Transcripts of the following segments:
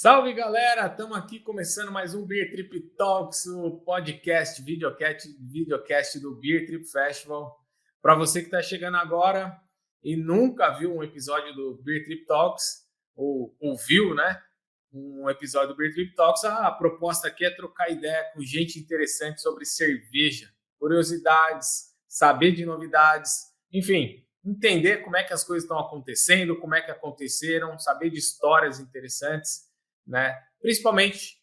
Salve galera, estamos aqui começando mais um Beer Trip Talks, o podcast, videocast do Beer Trip Festival. Para você que está chegando agora e nunca viu um episódio do Beer Trip Talks, ou viu, né? Um episódio do Beer Trip Talks, a proposta aqui é trocar ideia com gente interessante sobre cerveja, curiosidades, saber de novidades, enfim, entender como é que as coisas estão acontecendo, como é que aconteceram, saber de histórias interessantes, né? Principalmente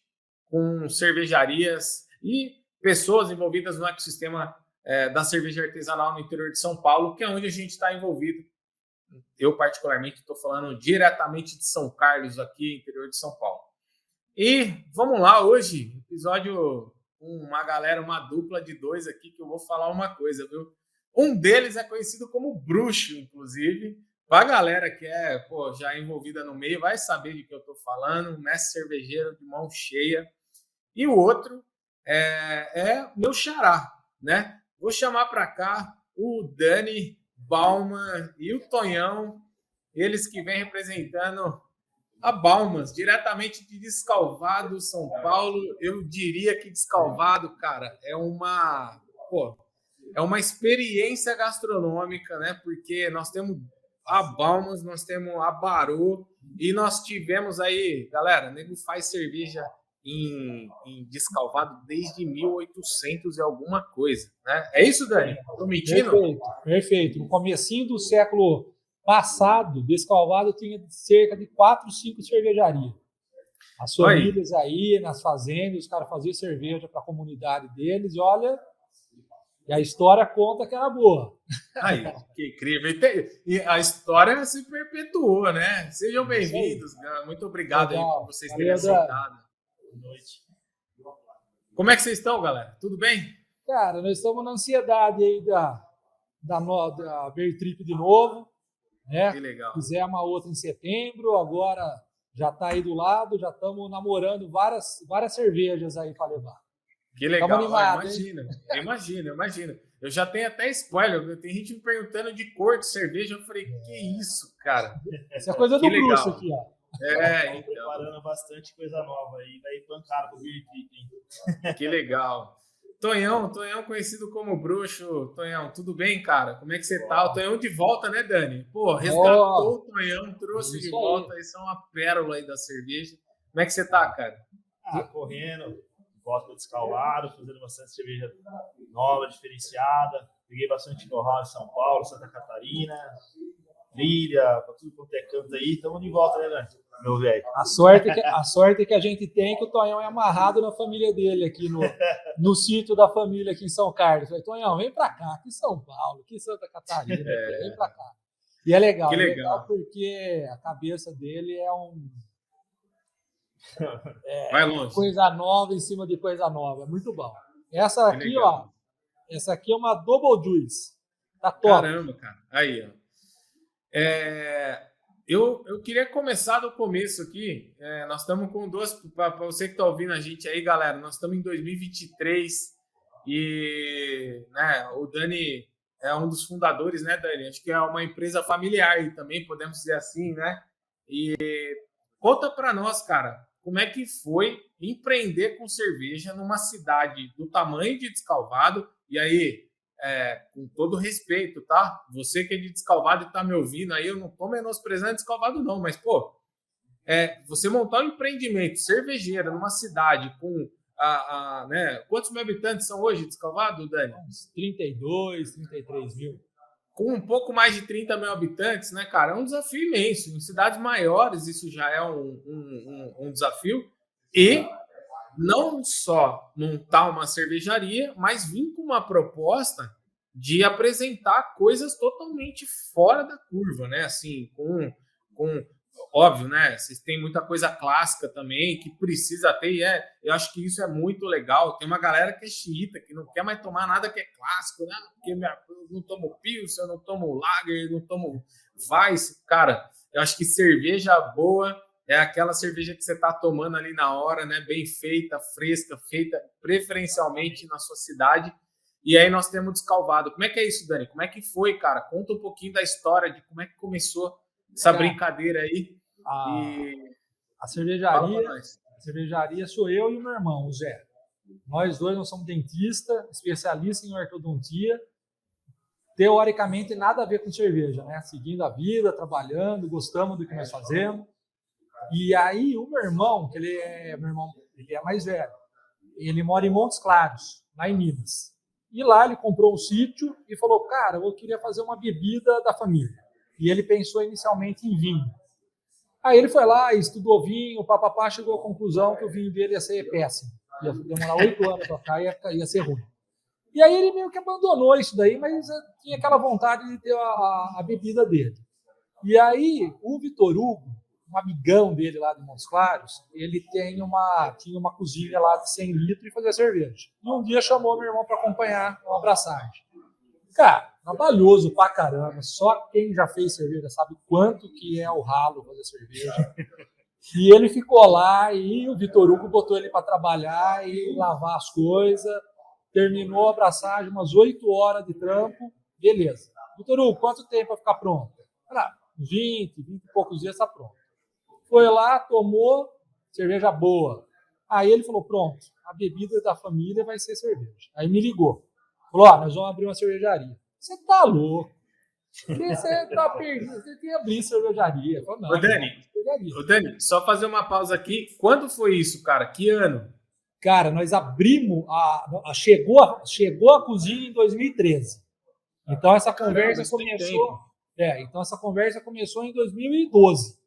com cervejarias e pessoas envolvidas no ecossistema da cerveja artesanal no interior de São Paulo, que é onde a gente está envolvido. Eu, particularmente, estou falando diretamente de São Carlos, aqui, interior de São Paulo. E vamos lá, hoje, episódio com uma galera, uma dupla de dois aqui, que eu vou falar uma coisa, viu? Um deles é conhecido como Bruxo, inclusive. A galera que é já envolvida no meio vai saber de que eu estou falando, mestre cervejeiro de mão cheia. E o outro é meu xará, né? Vou chamar para cá o Dani Bauman e o Tonhão, eles que vêm representando a Baumas, diretamente de Descalvado, São Paulo. Eu diria que Descalvado, cara, é uma experiência gastronômica, né? Porque nós temos a Baumas, nós temos a Barô e nós tivemos aí, galera, nego faz cerveja em Descalvado desde 1800 e alguma coisa, né? É isso, Dani? Tô mentindo? Perfeito. No comecinho do século passado, Descalvado tinha cerca de 4, 5 cervejarias. As famílias aí, nas fazendas, os caras faziam cerveja para a comunidade deles, e olha, e a história conta que era boa. Aí, que incrível. E a história se perpetuou, né? Sejam bem-vindos. Muito obrigado aí por vocês terem aceitado. Boa noite. Como é que vocês estão, galera? Tudo bem? Cara, nós estamos na ansiedade aí da Beer Trip de novo, né? Que legal. Fizemos uma outra em setembro, agora já está aí do lado, já estamos namorando várias cervejas aí para levar. Que legal. Imagina. Eu já tenho até spoiler. Tem gente me perguntando de cor de cerveja. Eu falei, que isso, cara? Essa é coisa do Bruxo aqui, ó. Então. Preparando bastante coisa nova aí, daí pancada pro Beer Trip. Que legal. Tonhão conhecido como Bruxo. Tonhão, tudo bem, cara? Como é que você tá? O Tonhão de volta, né, Dani? Pô, resgatou o Tonhão, trouxe de volta. Isso é uma pérola aí da cerveja. Como é que você tá, cara? Correndo, volta Descalvado, fazendo bastante cerveja nova, diferenciada. Peguei bastante know-how em São Paulo, Santa Catarina, Trilha, pra tudo quanto é canto aí. Estamos de volta, né, Dani? Meu velho. A sorte que a gente tem é que o Tonhão é amarrado na família dele aqui no sítio da família aqui em São Carlos. Falei, Tonhão, vem pra cá, aqui em São Paulo, aqui em Santa Catarina, vem pra cá. E é legal, legal porque a cabeça dele é vai longe. Coisa nova em cima de coisa nova. É muito bom. Essa aqui, ó, essa aqui é uma Double Juice. Tá top. Caramba, cara. Aí, ó. Eu queria começar do começo aqui. Nós estamos com duas. Para você que está ouvindo a gente aí, galera, nós estamos em 2023 e né, o Dani é um dos fundadores, né, Dani? Acho que é uma empresa familiar e também, podemos dizer assim, né? E conta para nós, cara, como é que foi empreender com cerveja numa cidade do tamanho de Descalvado? E aí, com todo respeito, tá? Você que é de Descalvado e tá me ouvindo aí, eu não tô menosprezando Descalvado não, mas, você montar um empreendimento cervejeiro numa cidade com, né? Quantos mil habitantes são hoje Descalvado, Dani? Uns 32, 33 mil. Com um pouco mais de 30 mil habitantes, né, cara? É um desafio imenso. Em cidades maiores, isso já é um desafio. E não só montar uma cervejaria, mas vir com uma proposta de apresentar coisas totalmente fora da curva, né? Assim, com óbvio, né? Vocês têm muita coisa clássica também que precisa ter, e eu acho que isso é muito legal. Tem uma galera que é xiita, que não quer mais tomar nada que é clássico, né? Porque eu não tomo Pilsen, eu não tomo Lager, eu não tomo Weiss. Cara, eu acho que cerveja boa é aquela cerveja que você está tomando ali na hora, né? Bem feita, fresca, feita preferencialmente na sua cidade. E aí nós temos Descalvado. Como é que é isso, Dani? Como é que foi, cara? Conta um pouquinho da história de como é que começou essa brincadeira aí. A cervejaria sou eu e o meu irmão, o Zé. Nós dois somos dentistas, especialistas em ortodontia. Teoricamente, nada a ver com cerveja, né? Seguindo a vida, trabalhando, gostamos do que nós fazemos. E aí, o meu irmão, ele é mais velho, ele mora em Montes Claros, lá em Minas. E lá ele comprou um sítio e falou, cara, eu queria fazer uma bebida da família. E ele pensou inicialmente em vinho. Aí ele foi lá, estudou vinho, o papapá chegou à conclusão que o vinho dele ia ser péssimo. Ia demorar 8 anos para cá e ia ser ruim. E aí ele meio que abandonou isso daí, mas tinha aquela vontade de ter a bebida dele. E aí o Vitor Hugo, um amigão dele lá de Montes Claros, ele tinha uma cozinha lá de 100 litros e fazia cerveja. E um dia chamou meu irmão para acompanhar uma abraçagem. Cara, trabalhoso pra caramba. Só quem já fez cerveja sabe quanto que é o ralo fazer cerveja. E ele ficou lá e o Vitor Hugo botou ele para trabalhar e lavar as coisas. Terminou a abraçagem, umas 8 horas de trampo. Beleza. Vitor Hugo, quanto tempo para ficar pronto? 20 e poucos dias está pronto. Foi lá, tomou, cerveja boa. Aí ele falou, pronto, a bebida da família vai ser cerveja. Aí me ligou. Falou, nós vamos abrir uma cervejaria. Você tá louco? Você tá perdido, você tem que abrir cervejaria. Falei, não, Dani, só fazer uma pausa aqui. Quando foi isso, cara? Que ano? Cara, nós abrimos, chegou a cozinha em 2013. Então essa conversa começou... então essa conversa começou em 2012.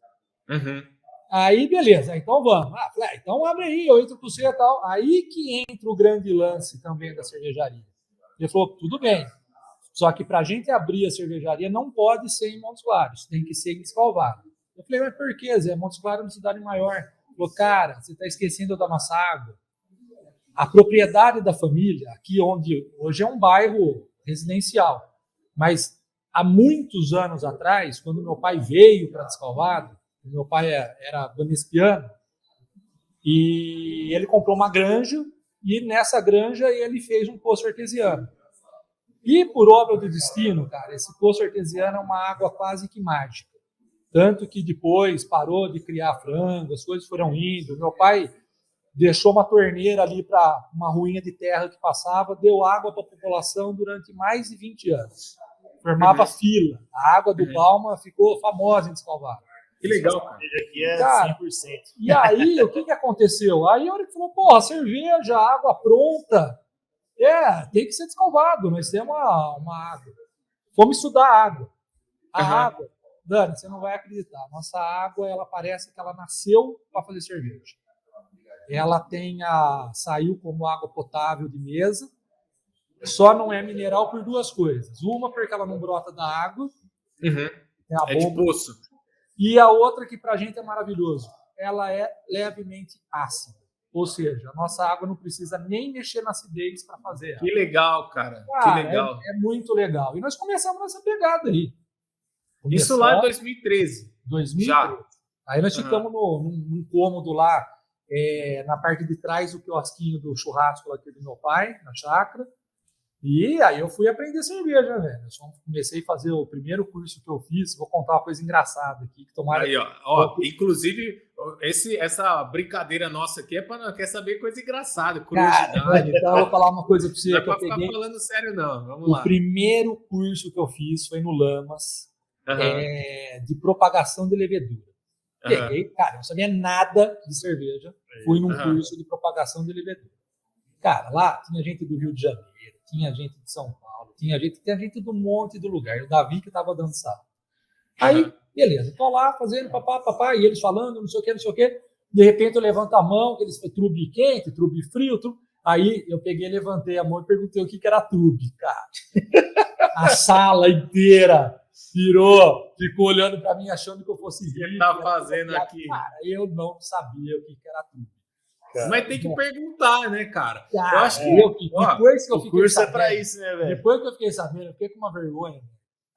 Uhum. Aí, beleza, então vamos. Então abre aí, eu entro com você e tal. Aí que entra o grande lance também da cervejaria. Ele falou, tudo bem, só que para a gente abrir a cervejaria não pode ser em Montes Claros, tem que ser em Descalvado. Eu falei, mas por que, Zé? Montes Claros é uma cidade maior. Ele falou, cara, você está esquecendo da nossa água. A propriedade da família, aqui onde hoje é um bairro residencial, mas há muitos anos atrás, quando meu pai veio para Descalvado, meu pai era banespiano, e ele comprou uma granja, e nessa granja ele fez um poço artesiano. E por obra do destino, cara, esse poço artesiano é uma água quase que mágica. Tanto que depois parou de criar frango, as coisas foram indo. Meu pai deixou uma torneira ali para uma ruinha de terra que passava, deu água para a população durante mais de 20 anos. Formava fila. A água do Balma ficou famosa em Descalvado. Que legal, cara. Aqui é cara, 100%. E aí, o que aconteceu? Aí a hora que falou, pô, cerveja, água pronta. Tem que ser Descalvado. Nós temos uma água. Fomos estudar a água. A água, Dani, você não vai acreditar. Nossa água, ela parece que ela nasceu para fazer cerveja. Ela saiu como água potável de mesa. Só não é mineral por 2 coisas. Uma, porque ela não brota da água. É de poço. E a outra, que pra gente é maravilhoso, ela é levemente ácida. Ou seja, a nossa água não precisa nem mexer na acidez para fazer ela. Que legal, cara. Que legal. É muito legal. E nós começamos nessa pegada aí. Isso lá em 2013. 2013. Já. Aí nós ficamos num cômodo lá, na parte de trás do quiosquinho do churrasco aqui do meu pai, na chácara. E aí eu fui aprender cerveja, velho. Eu comecei a fazer o primeiro curso que eu fiz. Vou contar uma coisa engraçada aqui. Que tomara aí, ó, inclusive, essa brincadeira nossa aqui é para quer saber coisa engraçada, curiosidade. Cara, então eu vou falar uma coisa para você. Não é para ficar falando sério, não. Vamos lá. O primeiro curso que eu fiz foi no Lamas, de propagação de levedura. Peguei, cara, eu não sabia nada de cerveja. Fui num curso de propagação de levedura. Cara, lá tinha gente do Rio de Janeiro, tinha gente de São Paulo, tinha gente do monte do lugar. O Davi que estava dando sala. Aí, beleza, tô lá fazendo papá, e eles falando, não sei o que. De repente eu levanto a mão, eles trube quente, trube frio, Aí eu peguei, levantei a mão e perguntei o que era trube, cara. A sala inteira ficou olhando para mim achando que eu fosse rico. O que tá fazendo aqui? Cara, eu não sabia o que era trube. Cara, mas tem que perguntar, né, cara? Eu acho que depois que eu fiquei curso sabendo, é pra isso, né, velho? Depois que eu fiquei sabendo, eu fiquei com uma vergonha.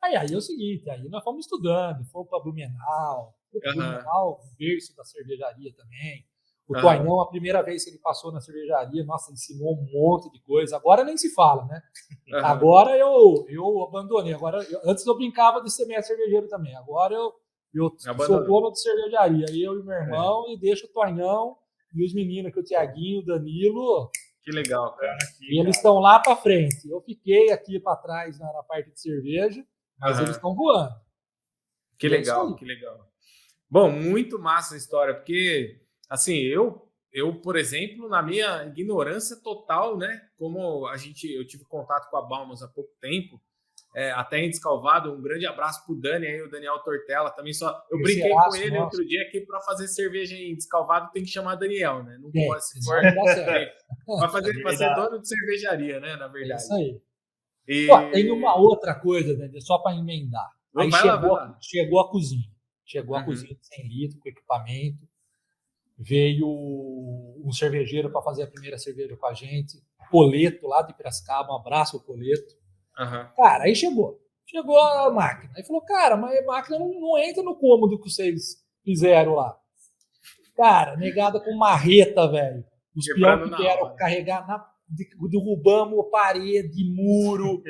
Aí é o seguinte, aí nós fomos estudando, fomos para Blumenau, Blumenau, o berço da cervejaria também. O Toinão, a primeira vez que ele passou na cervejaria, nossa, ensinou um monte de coisa. Agora nem se fala, né? Agora eu abandonei. Antes eu brincava de ser mestre cervejeiro também. Agora eu Eu sou dono de cervejaria, eu e meu irmão, e deixo o Tonhão e os meninos aqui, o Tiaguinho, o Danilo. Que legal, cara. E eles estão lá para frente. Eu fiquei aqui para trás na parte de cerveja, mas eles estão voando. Que legal, que legal. Bom, muito massa a história, porque, assim, eu, por exemplo, na minha ignorância total, né, como eu tive contato com a Baumas há pouco tempo, até em Descalvado, um grande abraço pro Dani aí, o Daniel Tortella, também eu brinquei com ele outro dia que para fazer cerveja em Descalvado tem que chamar Daniel, né? Não pode, se for para ser dono de cervejaria, né, na verdade. É isso aí. Pô, tem uma outra coisa, né, só para emendar. Aí chegou a cozinha. Chegou a cozinha de 100 litros com equipamento. Veio um cervejeiro para fazer a primeira cerveja com a gente. Poleto, lá de Piracicaba. Um abraço ao Poleto. Cara, aí chegou a máquina. Aí falou, cara, mas a máquina não entra no cômodo que vocês fizeram lá. Cara, negada com marreta, velho. Os peões que vieram carregar, derrubamos parede, muro.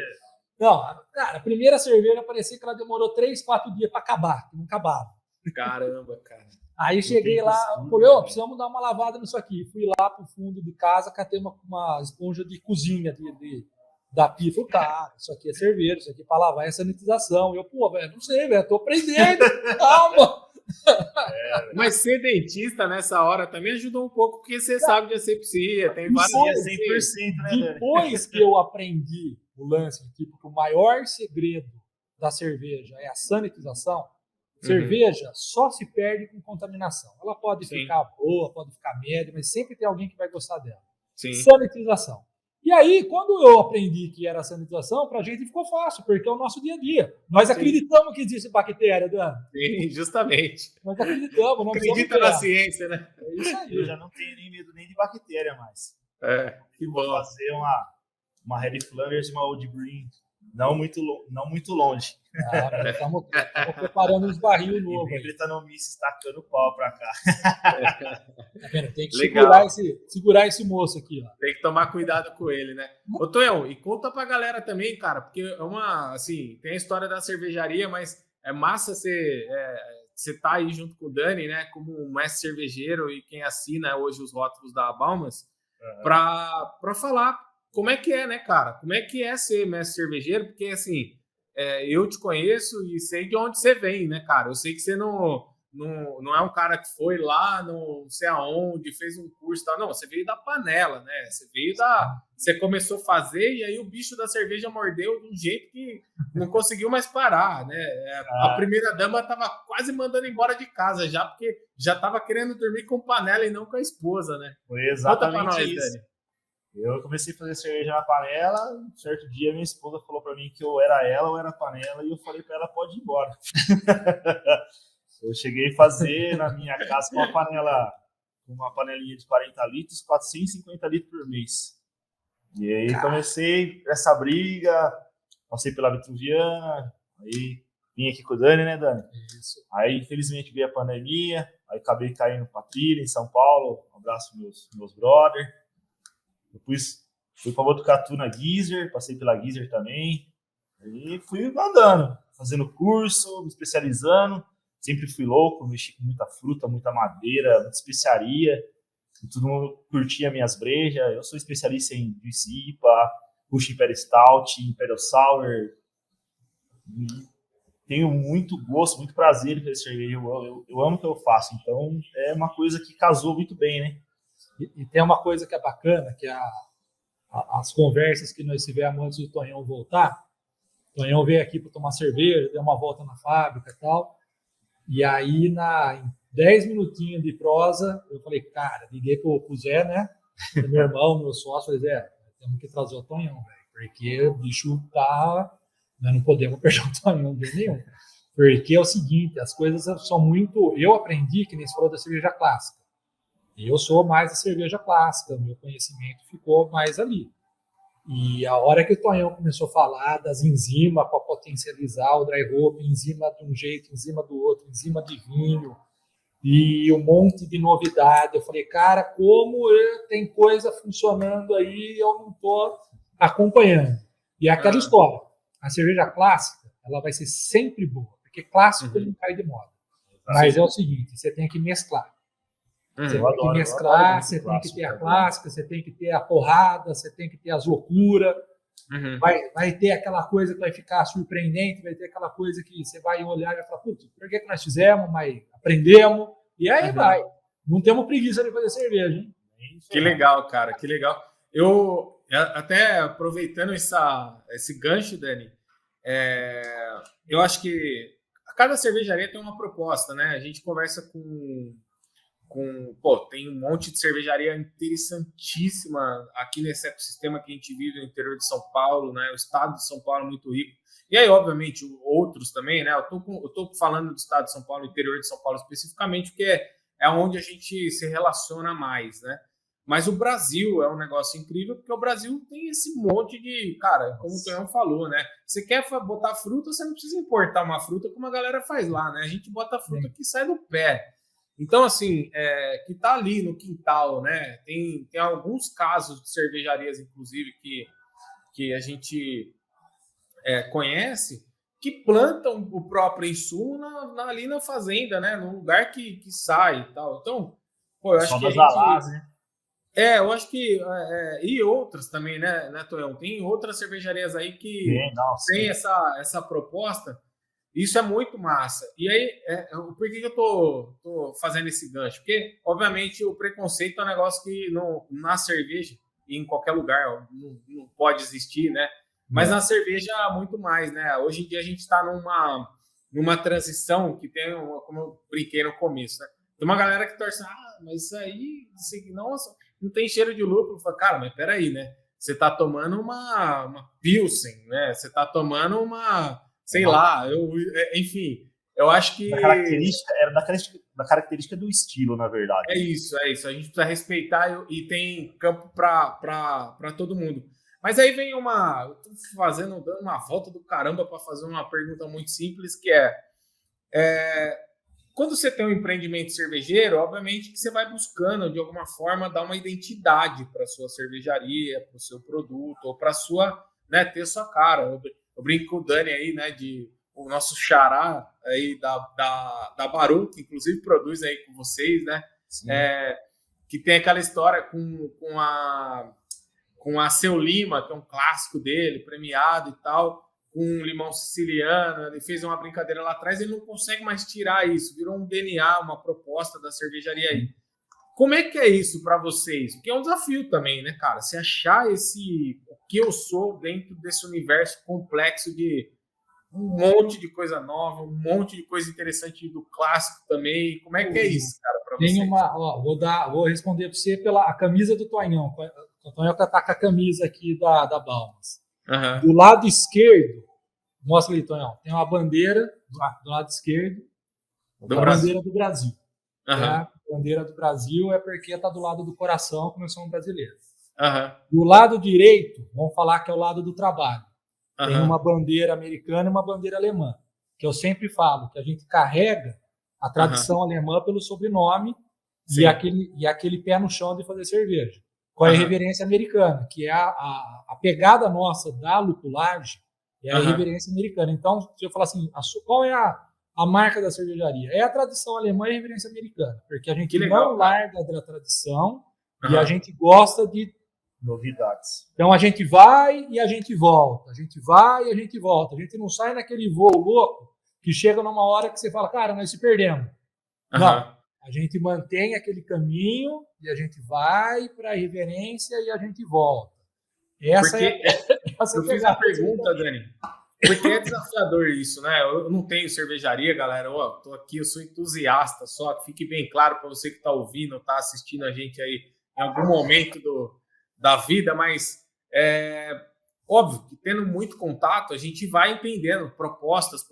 Não, cara, a primeira cerveja parecia que ela demorou 3, 4 dias para acabar, que não acabava. Caramba, cara. Aí cheguei lá, falei, precisamos dar uma lavada nisso aqui. Fui lá pro fundo de casa, catei uma esponja de cozinha da pia. Falei, cara, isso aqui é cerveja, isso aqui é para lavar, é sanitização. Eu, velho, não sei, velho, tô aprendendo, calma. Mas ser dentista nessa hora também ajudou um pouco, porque você sabe de asepsia, tem vários 100%, né? Depois que eu aprendi o lance, tipo, que o maior segredo da cerveja é a sanitização, cerveja só se perde com contaminação. Ela pode ficar boa, pode ficar média, mas sempre tem alguém que vai gostar dela. Sanitização. E aí, quando eu aprendi que era sanitização, pra gente ficou fácil, porque é o nosso dia a dia. Nós acreditamos que existe bactéria, Dan. Sim, justamente. Nós acreditamos. Não acredita na ciência, né? É isso aí. Eu já não tenho nem medo nem de bactéria mais. Que bom. Vou fazer uma Red Flanders e uma Old Green, não muito longe. Estamos preparando uns barril novos. Ele tá no Miss estacando o pau pra cá. Tem que segurar esse moço aqui, ó. Tem que tomar cuidado com ele, né? Ô, Tonhão, e conta pra galera também, cara, porque tem a história da cervejaria, mas é massa você tá aí junto com o Dani, né, como um mestre cervejeiro e quem assina hoje os rótulos da Baumas, pra falar como é que é, né, cara? Como é que é ser mestre cervejeiro? Porque, assim, eu te conheço e sei de onde você vem, né, cara? Eu sei que você não é um cara que foi lá, não sei aonde, fez um curso e tal. Não, você veio da panela, né? Você começou a fazer e aí o bicho da cerveja mordeu de um jeito que não conseguiu mais parar, né? A primeira dama tava quase mandando embora de casa já, porque já tava querendo dormir com panela e não com a esposa, né? Foi exatamente Conta pra nós, isso. Dani. Eu comecei a fazer cerveja na panela, um certo dia minha esposa falou para mim que ou era ela ou era a panela, e eu falei para ela, pode ir embora. Eu cheguei a fazer na minha casa com uma panelinha de 40 litros, 450 litros por mês. E aí comecei essa briga, passei pela Vitruviana, aí vim aqui com o Dani, né, Dani? Isso. Aí, infelizmente, veio a pandemia, aí acabei caindo para trilha em São Paulo, um abraço meus brothers. Depois fui para Botucatu na Geyser, passei pela Geyser também. E fui andando, fazendo curso, me especializando. Sempre fui louco, mexi com muita fruta, muita madeira, muita especiaria. E todo mundo curtia minhas brejas. Eu sou especialista em Juice IPA, Rush Imperial Stout, Imperial Sour. E tenho muito gosto, muito prazer em fazer cerveja. Eu amo o que eu faço. Então, é uma coisa que casou muito bem, né? E tem uma coisa que é bacana, que é as conversas que nós tivemos antes do Tonhão voltar. O Tonhão veio aqui para tomar cerveja, deu uma volta na fábrica e tal. E aí, em 10 minutinhos de prosa, eu falei, cara, liguei pro Zé, né? Meu irmão, meu sócio, falei, Zé, temos que trazer o Tonhão, velho, porque o bicho nós não podemos perder o Tonhão de nenhum. Porque é o seguinte, as coisas são muito... Eu aprendi, que nem se falou da cerveja clássica. Eu sou mais da cerveja clássica, meu conhecimento ficou mais ali. E a hora que o Tonhão começou a falar das enzimas para potencializar o dry hop, enzima de um jeito, enzima do outro, enzima de vinho, e um monte de novidade. Eu falei, cara, como tem coisa funcionando aí, eu não estou acompanhando. E é aquela história, a cerveja clássica, ela vai ser sempre boa, porque clássico não cai de moda. Mas é o seguinte, você tem que mesclar. Você tem que mesclar, você tem que ter a clássica, você tem que ter a porrada, você tem que ter as loucuras. Vai ter aquela coisa que vai ficar surpreendente, vai ter aquela coisa que você vai olhar e vai falar, putz, por que nós fizemos, mas aprendemos, e aí vai. Não temos preguiça de fazer cerveja, hein? Que legal, cara, que legal. Eu, até aproveitando esse gancho, Dani, eu acho que cada cervejaria tem uma proposta, né? A gente conversa tem um monte de cervejaria interessantíssima aqui nesse ecossistema que a gente vive no interior de São Paulo, né? O estado de São Paulo é muito rico. E aí, obviamente, outros também, né? Eu tô falando do estado de São Paulo, interior de São Paulo especificamente, porque é onde a gente se relaciona mais, né? Mas o Brasil é um negócio incrível, porque o Brasil tem esse monte de... Cara, como o Tonhão falou, né? Você quer botar fruta, você não precisa importar uma fruta como a galera faz lá, né? A gente bota a fruta que sai do pé. Então, assim, que tá ali no quintal, né? Tem alguns casos de cervejarias, inclusive, que a gente conhece, que plantam o próprio insumo ali na fazenda, né? No lugar que sai e tal. Então, eu acho que a gente... né? Eu acho que... e outras também, né, Tonhão? Tem outras cervejarias aí que tem essa proposta. Isso é muito massa. E aí, por que eu tô fazendo esse gancho? Porque, obviamente, o preconceito é um negócio que na cerveja e em qualquer lugar não pode existir, né? Mas na cerveja, muito mais, né? Hoje em dia, a gente está numa transição que tem, como eu brinquei no começo, né? Tem uma galera que torce, mas isso aí, nossa, não tem cheiro de lúpulo. Fala, cara, mas peraí, né? Você tá tomando uma Pilsen, né? Você tá tomando uma... Sei lá, enfim, eu acho que... Da característica do estilo, na verdade. É isso. A gente precisa respeitar e tem campo para todo mundo. Mas aí vem eu tô dando uma volta do caramba para fazer uma pergunta muito simples, que quando você tem um empreendimento cervejeiro, obviamente que você vai buscando, de alguma forma, dar uma identidade para a sua cervejaria, para o seu produto, ou para sua, né, ter sua cara. Eu brinco com o Dani aí, né, o nosso xará aí da Baru, que inclusive produz aí com vocês, né? Que tem aquela história com a Seu Lima, que é um clássico dele, premiado e tal, com um limão siciliano. Ele fez uma brincadeira lá atrás, ele não consegue mais tirar isso, virou um DNA, uma proposta da cervejaria aí. Como é que é isso para vocês? Porque é um desafio também, né, cara? Se achar o que eu sou dentro desse universo complexo de um monte de coisa nova, um monte de coisa interessante do clássico também. Como é que é isso, cara, para vocês? Vou responder para você pela camisa do Tonhão. O Tonhão tá com a camisa aqui da Balmas. Do lado esquerdo, mostra ali, Tonhão, tem uma bandeira do lado esquerdo, bandeira do Brasil. A bandeira do Brasil é porque está do lado do coração, que nós somos brasileiros. Do lado direito, vamos falar que é o lado do trabalho. Tem uma bandeira americana e uma bandeira alemã, que eu sempre falo, que a gente carrega a tradição alemã pelo sobrenome e aquele pé no chão de fazer cerveja. Com a irreverência americana, que é a pegada nossa da lupulagem, é a irreverência americana. Então, se eu falar assim, qual é a marca da cervejaria? É a tradição alemã e a reverência americana, porque a gente não larga da tradição e a gente gosta de novidades. Então a gente vai e a gente volta, a gente vai e a gente volta. A gente não sai naquele voo louco que chega numa hora que você fala, cara, nós se perdemos. Não, a gente mantém aquele caminho e a gente vai para a reverência e a gente volta. Essa eu fiz a pergunta, Dani. Porque é desafiador isso, né? Eu não tenho cervejaria, galera. Tô aqui, eu sou entusiasta só. Que fique bem claro para você que está ouvindo, está assistindo a gente aí em algum momento da vida, mas óbvio que tendo muito contato, a gente vai entendendo propósitos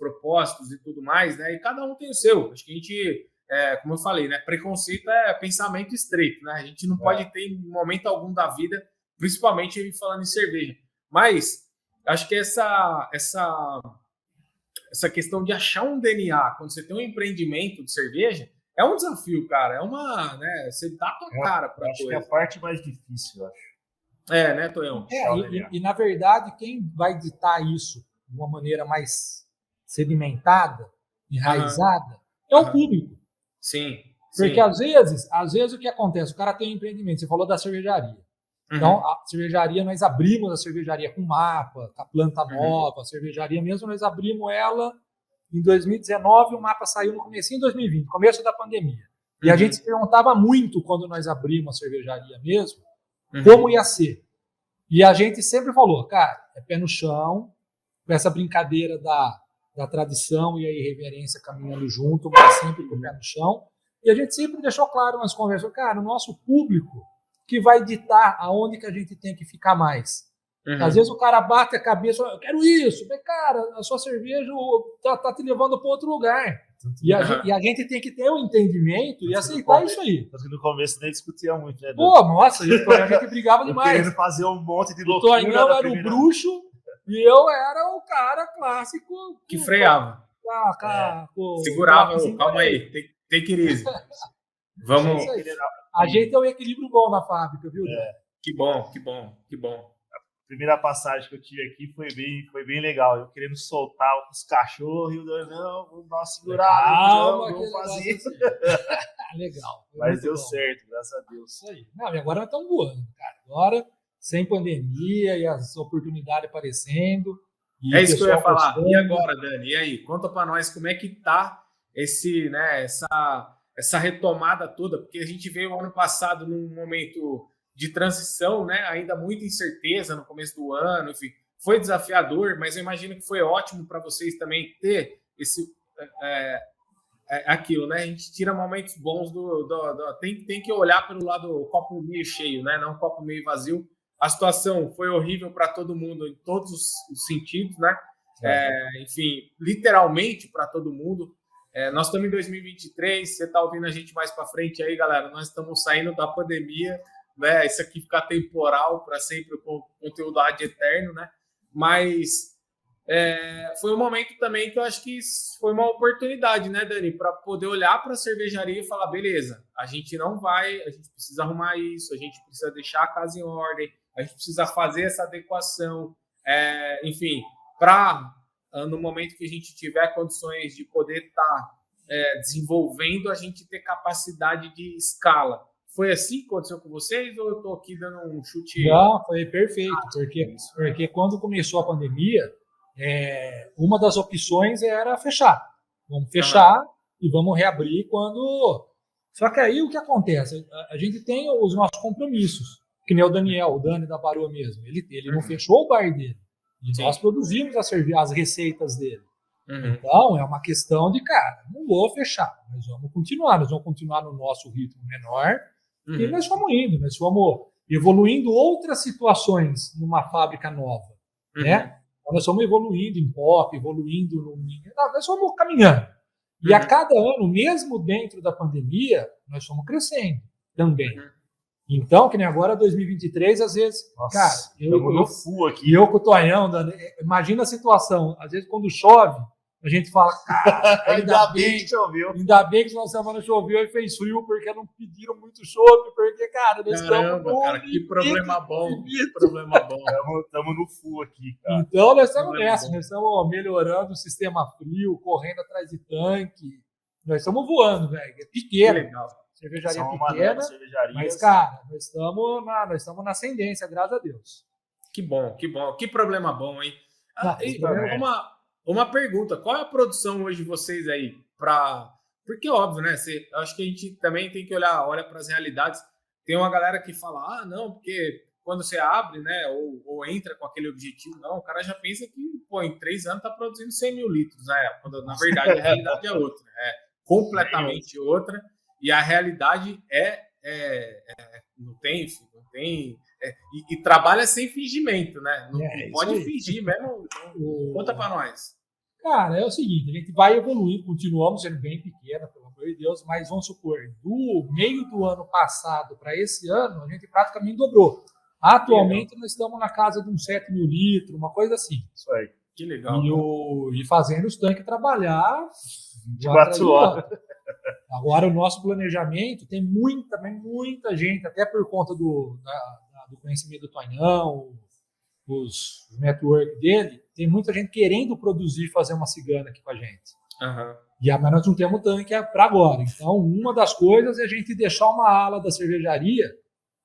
e tudo mais, né? E cada um tem o seu. Acho que a gente, como eu falei, né? Preconceito é pensamento estreito, né? A gente não pode ter em momento algum da vida, principalmente falando em cerveja. Mas acho que essa questão de achar um DNA quando você tem um empreendimento de cerveja é um desafio, cara. Né? Você dá a tua cara para coisa. Acho que é a parte mais difícil, eu acho. Né, Tonhão? E na verdade, quem vai ditar isso de uma maneira mais sedimentada, enraizada, é o público. Sim. Porque às vezes o que acontece? O cara tem um empreendimento, você falou da cervejaria. Então, a cervejaria, nós abrimos a cervejaria com mapa, com a planta nova, a cervejaria mesmo, nós abrimos ela em 2019, o mapa saiu no começo em 2020, começo da pandemia. E a gente se perguntava muito quando nós abrimos a cervejaria mesmo, como ia ser. E a gente sempre falou, cara, é pé no chão, com essa brincadeira da tradição e a irreverência caminhando junto, mas sempre com o pé no chão. E a gente sempre deixou claro nas conversas, cara, o nosso público que vai ditar aonde que a gente tem que ficar mais. Às vezes o cara bate a cabeça, eu quero isso, mas, cara, a sua cerveja tá te levando para outro lugar. E a gente tem que ter um entendimento e aceitar isso aí. Porque no começo nem discutia muito, né? Pô, nossa, a gente brigava demais. Querendo fazer um monte de O loucura. Tonhão era o bruxo e eu era o cara clássico. Que freava. Segurava, calma aí, tem crise. Vamos. A gente tem um equilíbrio bom na fábrica, viu? Que bom, que bom, que bom. A primeira passagem que eu tive aqui foi bem legal. Eu querendo soltar os cachorros e eu não, vamos dar uma segurada, vamos fazer isso. Legal. Mas deu certo, graças a Deus. Isso aí. Não, e agora nós estamos voando, cara. Agora, sem pandemia e as oportunidades aparecendo. É isso que eu ia falar. E agora, Dani? E aí? Conta para nós como é que tá essa retomada toda, porque a gente veio ano passado num momento de transição, né? Ainda muita incerteza no começo do ano, enfim, foi desafiador, mas eu imagino que foi ótimo para vocês também ter aquilo, né? A gente tira momentos bons tem que olhar pelo lado do copo meio cheio, né? Não copo meio vazio. A situação foi horrível para todo mundo em todos os sentidos, né? Enfim, literalmente para todo mundo. Nós estamos em 2023, você está ouvindo a gente mais para frente aí, galera, nós estamos saindo da pandemia, né? Isso aqui fica temporal para sempre, com conteúdo ad eterno, né? Mas foi um momento também que eu acho que foi uma oportunidade, né, Dani, para poder olhar para a cervejaria e falar, beleza, a gente precisa arrumar isso, a gente precisa deixar a casa em ordem, a gente precisa fazer essa adequação, enfim, para no momento que a gente tiver condições de poder estar desenvolvendo, a gente ter capacidade de escala. Foi assim que aconteceu com vocês ou eu estou aqui dando um chute? Não, foi perfeito, porque quando começou a pandemia, uma das opções era fechar. Vamos fechar e vamos reabrir quando... Só que aí o que acontece? A gente tem os nossos compromissos, que nem o Dani da Baroa mesmo. Ele não fechou o bar dele. E nós produzimos as receitas dele. Então, é uma questão de, cara, não vou fechar. Nós vamos continuar no nosso ritmo menor. E nós fomos evoluindo outras situações numa fábrica nova, né? Nós fomos evoluindo em pop, evoluindo nós fomos caminhando. E a cada ano, mesmo dentro da pandemia, nós fomos crescendo também. Então, que nem agora, 2023, às vezes, nossa, cara, eu com o Tonhão, imagina a situação, às vezes quando chove, a gente fala, cara, ainda bem que choveu. Ainda bem que essa semana choveu e fez frio, porque não pediram muito chope, porque, cara, nós estamos que problema bom, que problema bom. Estamos no full aqui, cara. Então, nós estamos nessa, nós estamos melhorando o sistema frio, correndo atrás de tanque, nós estamos voando, velho, é pequeno. Que legal. Cervejaria pequena, mas, cara, nós estamos na ascendência, graças a Deus. Que bom, que problema bom, hein? Uma pergunta, qual é a produção hoje de vocês aí? Porque, óbvio, né? Acho que a gente também tem que olha para as realidades. Tem uma galera que fala, não, porque quando você abre, né, ou entra com aquele objetivo, não, o cara já pensa que, em 3 anos está produzindo 100 mil litros, né? Quando, na verdade, a realidade é outra, completamente outra. E a realidade não tem, e trabalha sem fingimento, né? Não pode fingir mesmo. Conta para nós. Cara, é o seguinte, a gente vai evoluindo, continuamos sendo bem pequena, pelo amor de Deus, mas vamos supor, do meio do ano passado para esse ano, a gente praticamente dobrou. Atualmente nós estamos na casa de uns 7 mil litros, uma coisa assim. Isso aí. Que legal. E fazendo os tanques trabalhar de 4 horas. Agora, o nosso planejamento tem muita gente, até por conta do conhecimento do Tonhão, os network dele, tem muita gente querendo produzir, fazer uma cigana aqui com a gente. Mas nós não temos tanque para agora. Então, uma das coisas é a gente deixar uma ala da cervejaria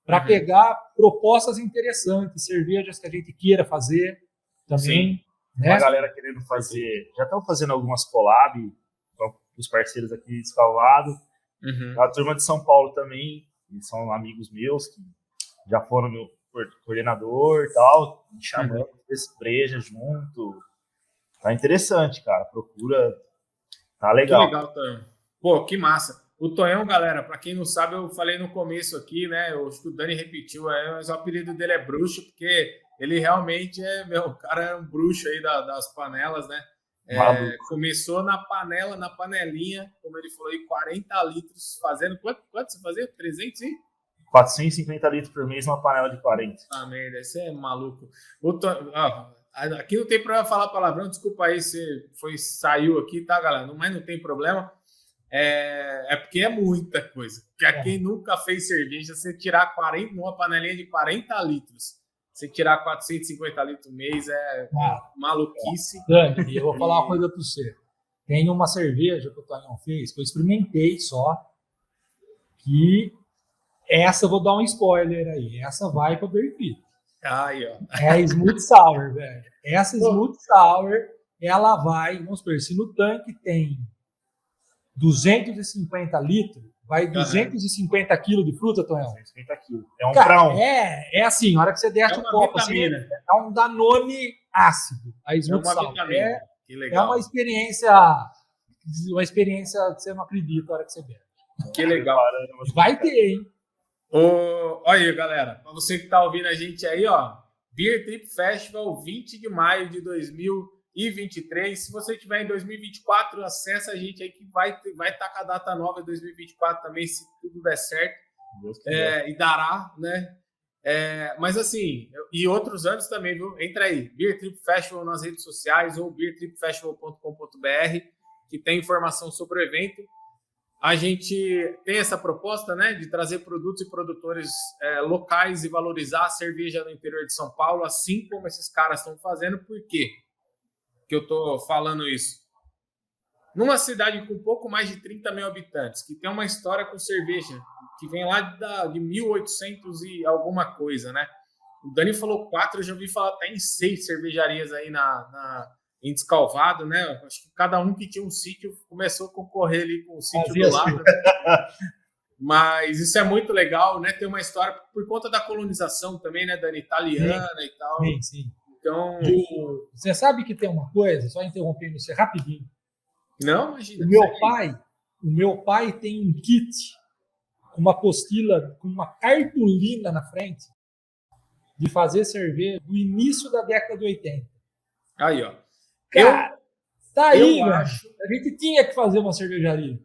para pegar propostas interessantes, cervejas que a gente queira fazer também. Né? Uma galera querendo fazer, já estão fazendo algumas collab com os parceiros aqui de Escalvado. A turma de São Paulo também, eles são amigos meus que já foram meu coordenador e tal, me chamando, esse breja junto. Tá interessante, cara. Procura. Tá legal. Que legal, Tonhão. Pô, que massa. O Tonhão, galera, para quem não sabe, eu falei no começo aqui, né? O Dani repetiu, mas o apelido dele é Bruxo, porque ele realmente o cara é um bruxo aí das panelas, né? Começou na panelinha, como ele falou aí, 40 litros, fazendo. Quanto você fazia? 300 e? 450 litros por mês, uma panela de 40. Ah, merda, esse é maluco. Aqui não tem problema falar palavrão, desculpa aí se saiu aqui, tá, galera? Mas não tem problema. É porque é muita coisa. Porque quem nunca fez cerveja, você tirar 40 numa panelinha de 40 litros, você tirar 450 litros mês é maluquice. Dani, eu vou falar uma coisa para você. Tem uma cerveja que o Tonhão fez, que eu experimentei só, que essa, vou dar um spoiler aí, essa vai para Beer Pit. Aí, ó. É a Smooth Sour, velho. Essa Smooth Sour, ela vai, vamos supor, se no tanque tem 250 litros, vai 250 quilos de fruta, Tonhão? 250 quilos. É um pra um. É assim, a hora que você desce o copo, assim, é um Danone ácido. A Smooth Sour. Que legal. É uma experiência que você não acredita a hora que você bebe. Que legal. Vai ter, hein? Olha aí, galera. Para você que está ouvindo a gente aí, ó, Beer Trip Festival, 20 de maio de 2023. Se você estiver em 2024, acessa a gente aí que vai estar com a data nova de 2024 também, se tudo der certo. E dará, né? Mas assim, e outros anos também, viu? Entra aí, Beer Trip Festival nas redes sociais ou beertripfestival.com.br, que tem informação sobre o evento. A gente tem essa proposta, né, de trazer produtos e produtores locais e valorizar a cerveja no interior de São Paulo, assim como esses caras estão fazendo. Por quê que eu estou falando isso? Numa cidade com pouco mais de 30 mil habitantes, que tem uma história com cerveja, que vem lá de 1800 e alguma coisa, né? O Dani falou 4, eu já ouvi falar até em 6 cervejarias aí em Descalvado, né? Acho que cada um que tinha um sítio começou a concorrer ali com o sítio do lado. Mas isso é muito legal, né? Tem uma história por conta da colonização também, né, Dani? Italiana e tal. Sim. Então, você sabe que tem uma coisa, só interrompendo você rapidinho. Não, imagina. O meu pai tem um kit com uma apostila, com uma cartolina na frente de fazer cerveja do início da década de 80. Aí, ó. Cara, tá aí, velho. A gente tinha que fazer uma cervejaria.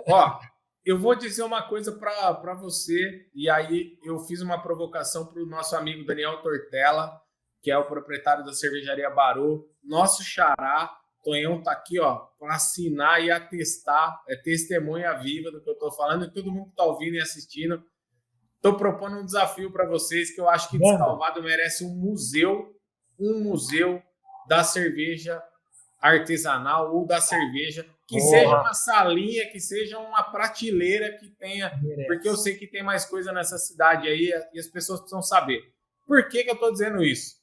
Ó, eu vou dizer uma coisa para você, e aí eu fiz uma provocação para o nosso amigo Daniel Tortella, que é o proprietário da cervejaria Barô, nosso xará. Tonhão tá aqui, ó, para assinar e atestar, testemunha viva do que eu tô falando, e todo mundo que tá ouvindo e assistindo. Tô propondo um desafio para vocês, que eu acho que Descalvado merece um museu da cerveja artesanal ou da cerveja, que seja uma salinha, que seja uma prateleira que tenha, porque eu sei que tem mais coisa nessa cidade aí e as pessoas precisam saber. Por que eu tô dizendo isso?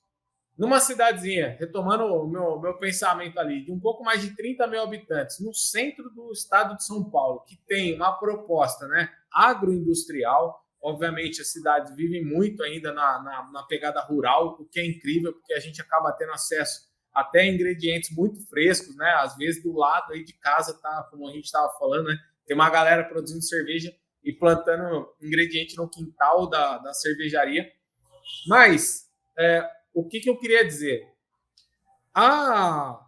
Numa cidadezinha, retomando o meu pensamento ali, de um pouco mais de 30 mil habitantes, no centro do estado de São Paulo, que tem uma proposta, né, agroindustrial. Obviamente, as cidades vivem muito ainda na pegada rural, o que é incrível, porque a gente acaba tendo acesso até a ingredientes muito frescos, né? Às vezes, do lado aí de casa, tá, como a gente estava falando, né? Tem uma galera produzindo cerveja e plantando ingrediente no quintal da cervejaria. Mas o que eu queria dizer? A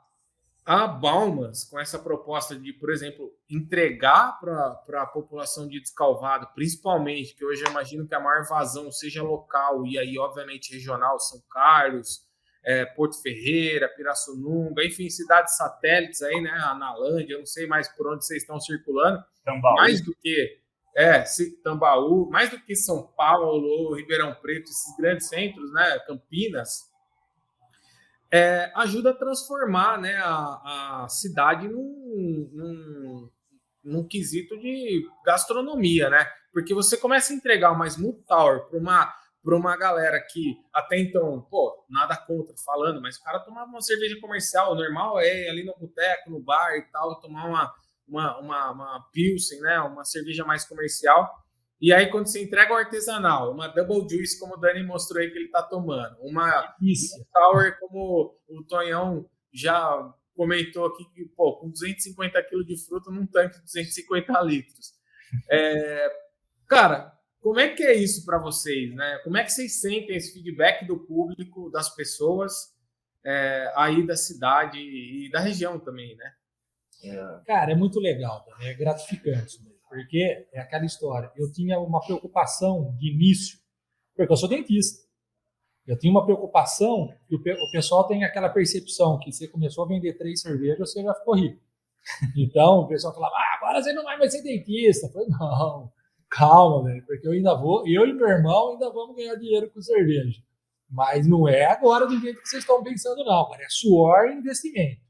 Baumas, com essa proposta de, por exemplo, entregar para a população de Descalvado, principalmente, que hoje eu imagino que a maior vazão seja local e aí, obviamente, regional, São Carlos, Porto Ferreira, Pirassununga, enfim, cidades satélites aí, né? Analândia, eu não sei mais por onde vocês estão circulando. Tambaú. Mais do que Tambaú, mais do que São Paulo, Ribeirão Preto, esses grandes centros, né? Campinas. ajuda a transformar, né, a cidade num quesito de gastronomia, né? Porque você começa a entregar uma Smooth Tower para uma galera que até então, pô, nada contra falando, mas o cara tomava uma cerveja comercial, o normal é ali no boteco, no bar e tal, tomar uma Pilsen, né, uma cerveja mais comercial. E aí, quando você entrega um artesanal, uma Double Juice, como o Dani mostrou aí que ele está tomando, uma Sour, como o Tonhão já comentou aqui, que, pô, com 250 quilos de fruta num tanque de 250 litros. Cara, como é que é isso para vocês, né? Como é que vocês sentem esse feedback do público, das pessoas aí da cidade e da região também, né? Cara, é muito legal, é gratificante, porque é aquela história. Eu tinha uma preocupação de início, porque eu sou dentista. Eu tinha uma preocupação que o pessoal tem aquela percepção que você começou a vender 3 cervejas, você já ficou rico. Então, o pessoal falava, agora você não vai mais ser dentista. Eu falei, não, calma, velho, porque eu ainda vou, eu e meu irmão ainda vamos ganhar dinheiro com cerveja. Mas não é agora do jeito que vocês estão pensando, não. Agora é suor e investimento.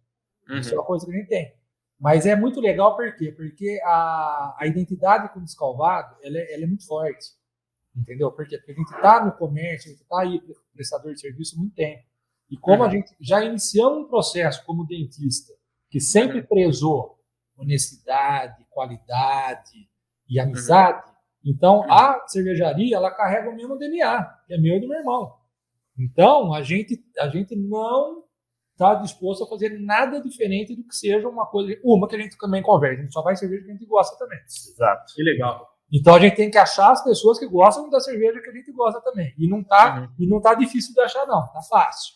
Isso é uma coisa que a gente tem. Mas é muito legal, por quê? Porque a identidade com o Descalvado, ela é muito forte. Entendeu? Por quê? Porque a gente está no comércio, a gente está aí prestador de serviço há muito tempo. E como a gente já iniciou um processo como dentista, que sempre prezou honestidade, qualidade e amizade, então a cervejaria, ela carrega o mesmo DNA, que é meu e do meu irmão. Então, a gente não está disposto a fazer nada diferente do que seja uma coisa, que a gente também conversa, a gente só vai cerveja que a gente gosta também. Exato. Que legal. Então a gente tem que achar as pessoas que gostam da cerveja que a gente gosta também. E não tá difícil de achar, não, tá fácil.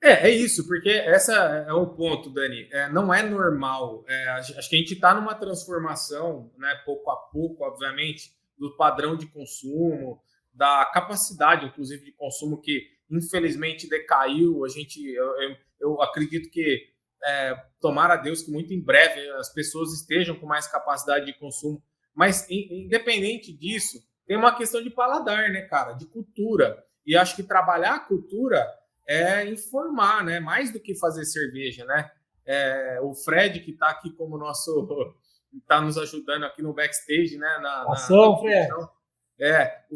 É isso, porque esse é o ponto, Dani. Não é normal. Acho que a gente está numa transformação, né, pouco a pouco, obviamente, do padrão de consumo, da capacidade, inclusive, de consumo que, infelizmente, decaiu. Eu acredito que, tomara a Deus que muito em breve as pessoas estejam com mais capacidade de consumo. Mas, independente disso, tem uma questão de paladar, né, cara? De cultura. E acho que trabalhar a cultura é informar, né? Mais do que fazer cerveja, né? O Fred, que está aqui como nosso... Está nos ajudando aqui no backstage, né?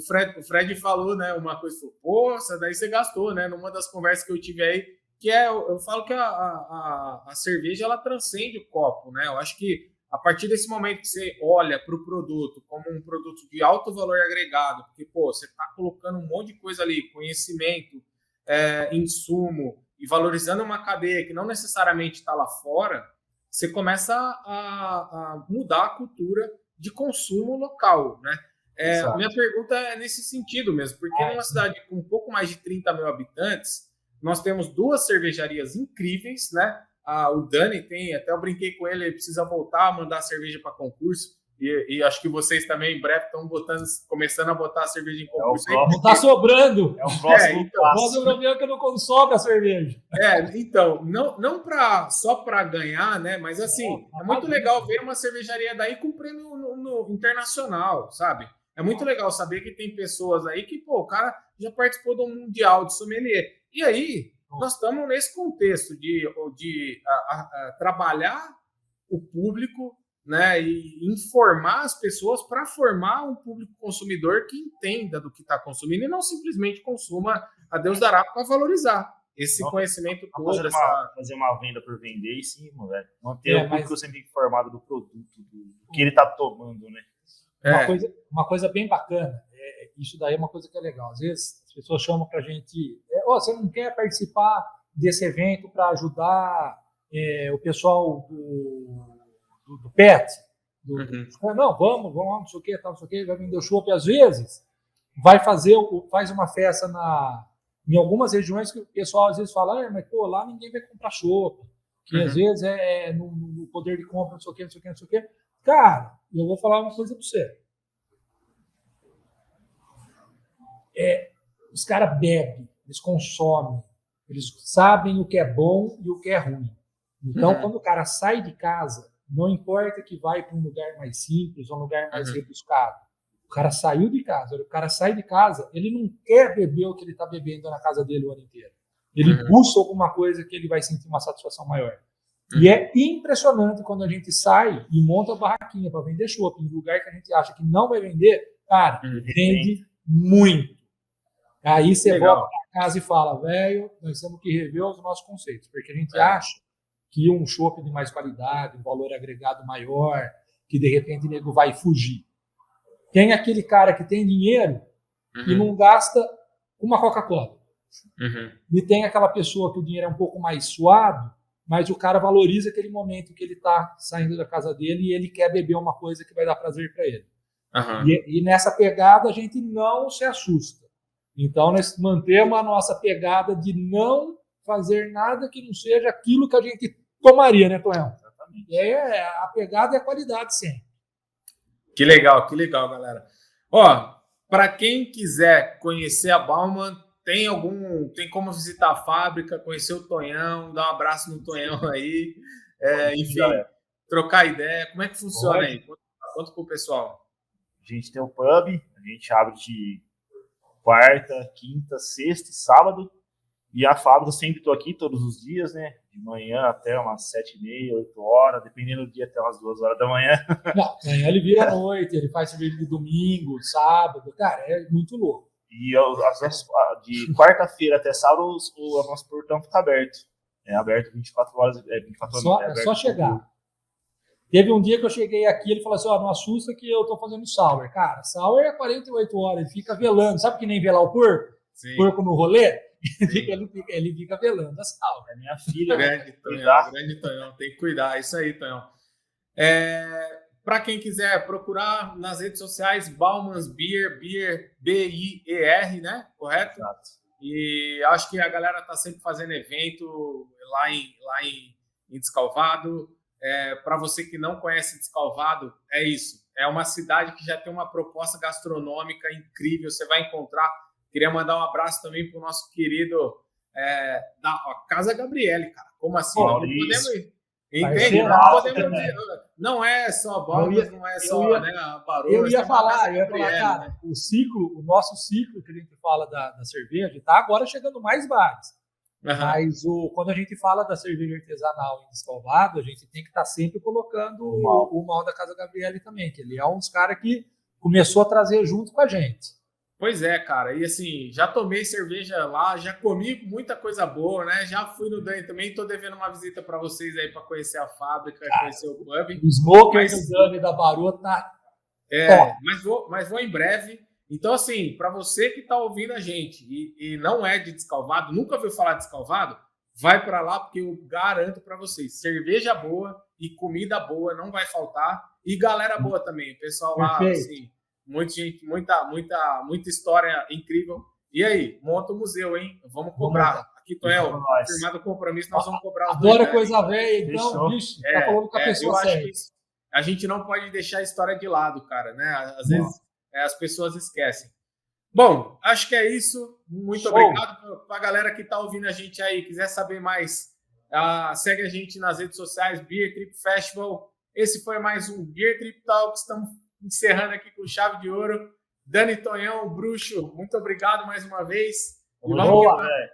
Fred. O Fred falou, né? Uma coisa, falou, pô, daí você gastou, né? Numa das conversas que eu tive aí, que eu falo que a cerveja, ela transcende o copo, né? Eu acho que a partir desse momento que você olha para o produto como um produto de alto valor agregado, porque, pô, você está colocando um monte de coisa ali, conhecimento, insumo, e valorizando uma cadeia que não necessariamente está lá fora, você começa a mudar a cultura de consumo local, né? Minha pergunta é nesse sentido mesmo, porque numa cidade com um pouco mais de 30 mil habitantes, nós temos 2 cervejarias incríveis, né? O Dani tem, até eu brinquei com ele precisa voltar a mandar cerveja para concurso, e acho que vocês também em breve estão começando a botar a cerveja em concurso. Não está sobrando. É o próximo passo. O europeu que não sobra a cerveja. Então, não só para ganhar, né? Mas assim, é muito legal ver uma cervejaria daí com prêmio no internacional, sabe? É muito legal saber que tem pessoas aí que, pô, o cara já participou do Mundial de Sommelier. E aí, nós estamos nesse contexto de trabalhar o público, né, e informar as pessoas para formar um público consumidor que entenda do que está consumindo e não simplesmente consuma a Deus dará para valorizar esse conhecimento todo. Fazer uma venda por vender em cima, velho. Manter o público sempre informado do produto, do que ele está tomando, né? Uma coisa bem bacana, isso daí é uma coisa que é legal. Às vezes as pessoas chamam para a gente, você não quer participar desse evento para ajudar o pessoal do PET? Não, vamos, não sei o que, não sei o que, vai vender o chopp. Às vezes faz uma festa em algumas regiões que o pessoal às vezes fala, mas pô, lá ninguém vai comprar chopp, que às vezes no poder de compra, não sei o que, não sei o que, não sei o que. Cara, eu vou falar uma coisa para você. Os caras bebem, eles consomem, eles sabem o que é bom e o que é ruim. Então, quando o cara sai de casa, não importa que vai para um lugar mais simples ou um lugar mais rebuscado. O cara saiu de casa, o cara sai de casa, ele não quer beber o que ele está bebendo na casa dele o ano inteiro. Ele busca alguma coisa que ele vai sentir uma satisfação maior. E é impressionante quando a gente sai e monta a barraquinha para vender chopp em lugar que a gente acha que não vai vender, cara, vende muito. Aí você volta para casa e fala, velho, nós temos que rever os nossos conceitos, porque a gente acha que um chopp de mais qualidade, um valor agregado maior, que de repente o nego vai fugir. Tem aquele cara que tem dinheiro e não gasta uma Coca-Cola. E tem aquela pessoa que o dinheiro é um pouco mais suado, mas o cara valoriza aquele momento que ele está saindo da casa dele e ele quer beber uma coisa que vai dar prazer para ele. E nessa pegada a gente não se assusta. Então nós mantemos a nossa pegada de não fazer nada que não seja aquilo que a gente tomaria, né, Tonhão? Exatamente. A pegada é a qualidade sempre. Que legal, galera. Ó, para quem quiser conhecer a Baumann, tem como visitar a fábrica, conhecer o Tonhão, dar um abraço no Tonhão aí, enfim, trocar ideia. Como é que funciona aí? Conta pro pessoal. A gente tem um pub, a gente abre de quarta, quinta, sexta e sábado. E a fábrica, eu sempre estou aqui todos os dias, né? De manhã até umas 7h30, 8 horas, dependendo do dia, até umas 2 horas da manhã. Não, amanhã ele vira à noite, ele faz cerveja de domingo, sábado. Cara, é muito louco. E de quarta-feira até sábado, o nosso portão fica aberto. É aberto 24 horas. 24 horas é só chegar. Teve um dia que eu cheguei aqui, ele falou assim, não assusta que eu tô fazendo sour. Cara, sour é 48 horas, ele fica velando. Sabe que nem velar o porco? Sim. Porco no rolê? Ele fica velando a sour. É minha filha. Grande Tonhão, tem que cuidar. É isso aí, Tonhão. Para quem quiser procurar nas redes sociais, Bauman's Beer, B-I-E-R, né? Correto? Exato. E acho que a galera tá sempre fazendo evento lá em Descalvado. Para você que não conhece Descalvado, é isso. É uma cidade que já tem uma proposta gastronômica incrível. Você vai encontrar. Queria mandar um abraço também para o nosso querido da Casa Gabriele, cara. Como assim? Não podemos ir. Entende? Não é só Baumann, não é só a Barô. Eu ia falar, cara, né? O nosso ciclo que a gente fala da cerveja está agora chegando mais bares. Mas quando a gente fala da cerveja artesanal em Descalvado, a gente tem que estar sempre colocando o mal da Casa Gabriele também, que ele é um dos caras que começou a trazer junto com a gente. Pois é, cara. E assim, já tomei cerveja lá, já comi muita coisa boa, né? Já fui no Dani também. Tô devendo uma visita para vocês aí para conhecer a fábrica, conhecer o pub. O Smoker do Dani da Barô tá. Mas vou em breve. Então, assim, para você que tá ouvindo a gente e não é de Descalvado, nunca ouviu falar de Descalvado, vai para lá porque eu garanto para vocês, cerveja boa e comida boa não vai faltar e galera boa também. O pessoal lá, assim, muita gente, muita história incrível. E aí, monta o museu, hein? Vamos cobrar. Aqui, Tonhão, firmado o compromisso, nós vamos cobrar os dois. Adoro coisa velha, então, bicho, tá falando com a pessoa séria. A gente não pode deixar a história de lado, cara, né? Às vezes as pessoas esquecem. Bom, acho que é isso. Muito obrigado para a galera que está ouvindo a gente aí. Quiser saber mais, segue a gente nas redes sociais, Beer Trip Festival. Esse foi mais um Beer Trip Talks. Estamos encerrando aqui com chave de ouro. Dani, Tonhão, Bruxo, muito obrigado mais uma vez. Boa, velho.